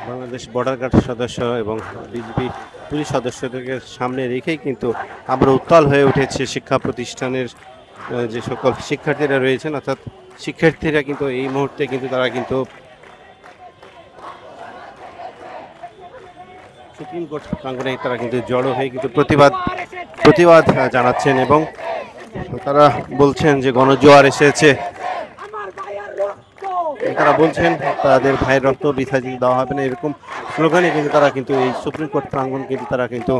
Bangladesh border guard সদস্য এবং BGB police সদস্যদেরকে সামনে রেখেই কিন্তু আবার উত্তাল হয়ে উঠেছে শিক্ষা প্রতিষ্ঠানের যে সকল শিক্ষার্থীরা রয়েছেন, অর্থাৎ শিক্ষার্থীরা কিন্তু এই মুহূর্তে কিন্তু তারা কিন্তু সুপ্রিম কোর্ট প্রাঙ্গণে তারা কিন্তু জড়ো হয়ে কিন্তু প্রতিবাদ জানাচ্ছেন এবং তারা বলছেন যে গণজোয়ার এসেছে। তারা বলছেন তাদের ভাইয়ের রক্ত বৃথা দেওয়া হবে না, এরকম স্লোগানে কিন্তু তারা কিন্তু এই সুপ্রিম কোর্ট প্রাঙ্গণ কিন্তু তারা কিন্তু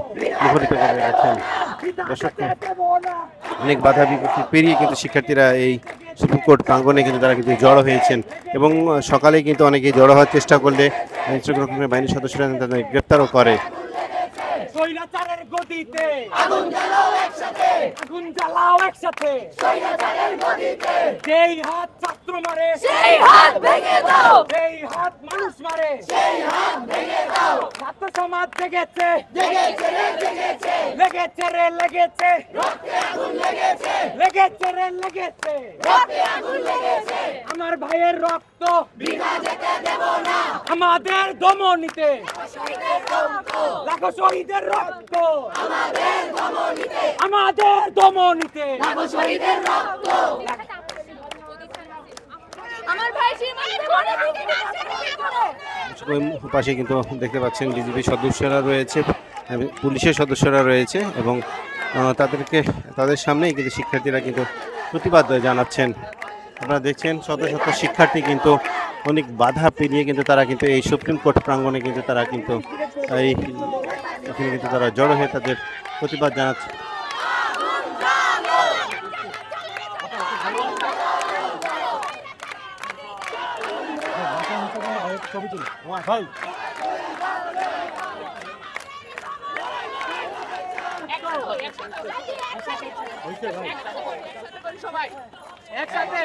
মুখরিত করে রাখছেন। দর্শক, অনেক বাধা বিপত্তি পেরিয়ে কিন্তু শিক্ষার্থীরা এই সুপ্রিম কোর্ট প্রাঙ্গণে কিন্তু তারা কিন্তু জড়ো হয়েছেন এবং সকালে কিন্তু অনেকেই জড়ো হওয়ার চেষ্টা করলে আইন শৃঙ্খলা বাহিনীর সদস্যরা তাদের গ্রেপ্তারও করে। স্বৈরাচারের গদিতে আগুন জ্বালাও একসাথে, আগুন জ্বালাও একসাথে, স্বৈরাচারের গদিতে যেই হাত ছাত্র মারে সেই হাত ভেঙে দাও, যেই হাত মানুষ মারে সেই হাত ভেঙে দাও। ছাত্র সমাজ জেগেছে জেগেছে রে জেগেছে, লেগেছে রে লেগেছে, রক্তে আগুন লেগেছে, লেগেছে রে লেগেছে, রক্তে আগুন লেগেছে। আমার ভাইয়ের রক্ত বৃথা যেতে দেব না, আমাদের দমনীতে লাখো শহীদের রক্ত, আমাদের দমনীতে, আমাদের দমনীতে লাখো শহীদের রক্ত। আমার ভাই পাশে কিন্তু দেখতে পাচ্ছেন বিজিবি সদস্যরা রয়েছে, পুলিশের সদস্যরা রয়েছে এবং তাদের সামনেই কিন্তু শিক্ষার্থীরা কিন্তু প্রতিবাদ জানাচ্ছেন। আপনারা দেখছেন শত শত শিক্ষার্থী কিন্তু অনেক বাধা পেরিয়ে কিন্তু তারা কিন্তু এই সুপ্রিম কোর্ট প্রাঙ্গণে কিন্তু তারা কিন্তু এখানে কিন্তু তারা জড়ো হয়ে তাদের প্রতিবাদ জানাচ্ছে। সবাই একসাথে